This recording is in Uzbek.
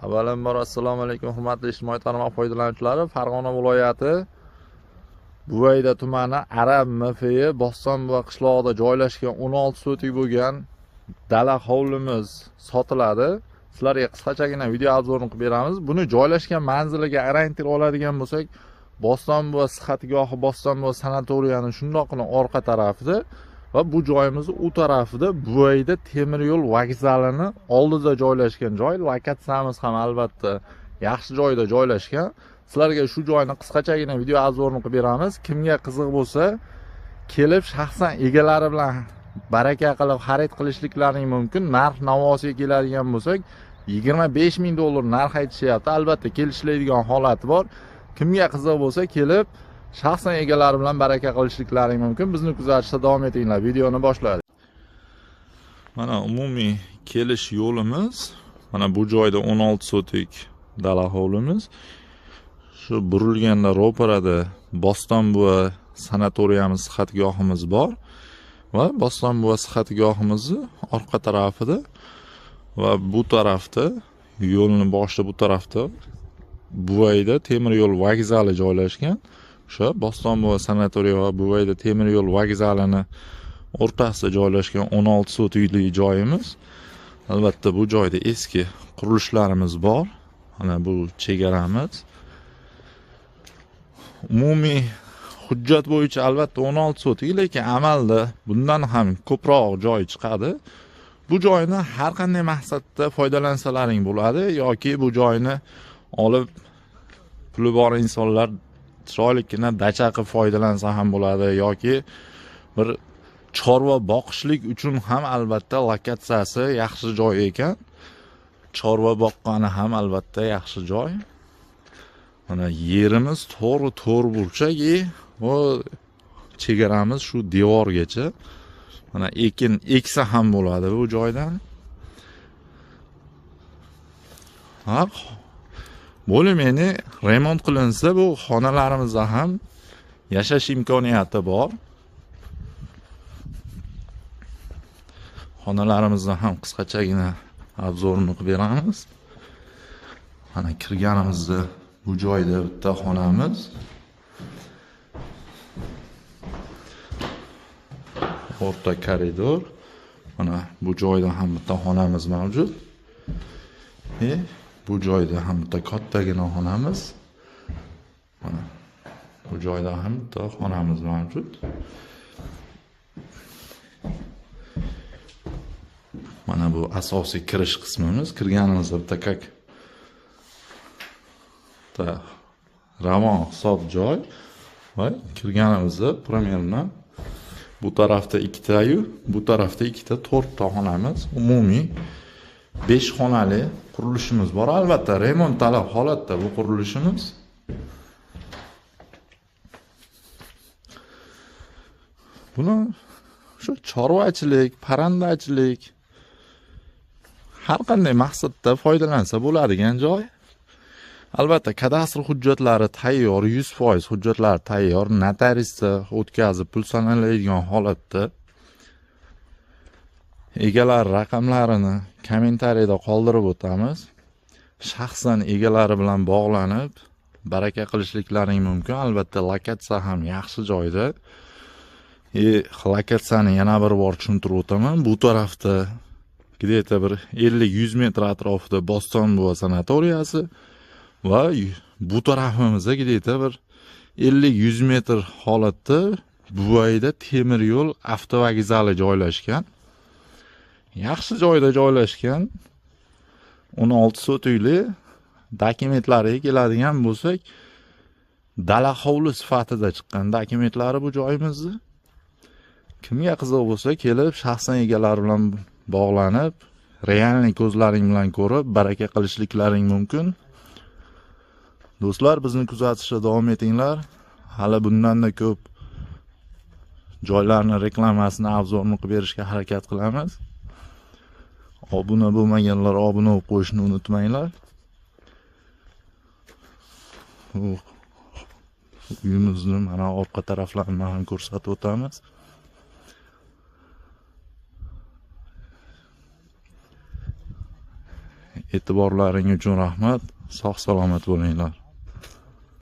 Avvalambor assalomu alaykum hurmatli ijtimoiy tarmoq foydalanuvchilari. Farg'ona viloyati Buvayda tumani Arab MFI Bo'stonbo'va qishlog'ida joylashgan 16 sotik bo'lgan dala hovlimiz sotiladi. Sizlarga qisqachagina video obzorini qilib beramiz. Buni joylashgan manziliga orientir oladigan bo'lsak, Bo'stonbo'va sihatgohi, Bo'stonbo'va sanatoriyani shundoqqina orqa tarafida va bu joyimiz u tarafida Buvayda temir yo'l vokzalini oldida joylashgan joy. Lokatsiyamiz ham albatta yaxshi joyda joylashgan. Sizlarga shu joyni qisqachagina video obzorini qilib beramiz. Kimga qiziq bo'lsa, kelib shaxsan egalari bilan baraka qilib xarid qilishliklaring mumkin. Narx-navosiga keladigan bo'lsak, $25,000 narx aytishyapti. Albatta kelishiladigan holati bor. Kimga qiziq bo'lsa, kelib shaxsan egalari bilan baraka qilishliklaring mumkin. Bizni kuzatishda davom etinglar. Videoni boshladik. Mana umumiy kelish yo'limiz. Mana bu joyda 16 sotik dala hovlimiz. Shu burilganda ro'parada Bo'stonbo'va sanatoriyamiz, sihatgohimiz bor va Bo'stonbo'va sihatgohimizni orqa tarafida va bu tarafda yo'lning boshida bu tarafda Buvayda temir yo'l vokzali joylashgan. O'sha Bo'stonbo'va sanatoriya va Buvayda temir yo'l vokzalini o'rtasida joylashgan 16 sotikli joyimiz. Albatta bu joyda eski qurilishlarimiz bor. Mana bu chegaramiz. Umumiy hujjat bo'yicha albatta 16 sotik, lekin amalda bundan ham ko'proq joy chiqadi. Bu joyni har qanday maqsadda foydalansalaring bo'ladi yoki bu joyni olib puli bor insonlar chiroylikgina dacha qilib foydalansa ham bo'ladi yoki bir chorva boqishlik uchun ham albatta lokatsiyasi yaxshi joy ekan. Chorva boqqani ham albatta yaxshi joy. Mana yerimiz to'g'ri burchak va chegaramiz shu devorgacha. Mana ekin eksa ham bo'ladi bu joydan. Bo'limini remont qilinsa, bu xonalarimizda ham yashash imkoniyati bor. Xonalarimizda ham qisqachagina obzorini qilib beramiz. Mana kirganimizda bu joyda bitta xonamiz. O'rta koridor. Mana bu joyda ham bitta xonamiz mavjud. Bu joyda ham bitta kattagina xonamiz. Mana bu joyda ham bitta xonamiz mavjud. Mana bu asosiy kirish qismimiz. Kirganimizda bitta ravon hisob joy va kirganimizda примерно bu tarafda ikkita-yu, bu tarafda ikkita, 4 ta xonamiz. Umumiy 5 xonali qurilishimiz bor. Albatta remont talab holatda bu qurilishimiz. Buni shu chorvachilik, parandachilik har qanday maqsadda foydalansa bo'ladigan joy. Albatta kadastr hujjatlari tayyor, 100% hujjatlar tayyor, notariusda o'tkazib pul sanaladigan holatda. Egalar raqamlarini kommentariyada qoldirib o'tamiz. Shaxsan egalari bilan bog'lanib baraka qilishliklaring mumkin. Albatta lokatsiya ham yaxshi joyda. Lokatsiyani yana bir bor tushuntirib o'taman. Bu tarafda где-то bir 50-100 metr atrofida Bo'stonbo'va sanatoriyasi va bu tarafimizda где-то bir 50-100 metr holatda Buvayda temir yo'l avtovokzali joylashgan. Yaxshi joyda joylashgan. 16 sotikli dokumentlariga keladigan bo'lsak, dala hovli sifatida chiqqan dokumentlari bu joyimizni. Kimga qiziq bo'lsa, kelib shaxsan egalari bilan bog'lanib, realniy ko'zlaring bilan ko'rib, baraka qilishliklaring mumkin. Do'stlar, bizni kuzatishda davom etinglar. Hali bundan-da ko'p joylarni reklamasini, obzorini qilib berishga harakat qilamiz. Obuna bo'lmaganlar obuna bo'lib qo'yishni unutmanglar. Uyimizni mana orqa taraflarini ham ko'rsatib o'tamiz. E'tiborlaring uchun rahmat. Sog' salomat bo'linglar.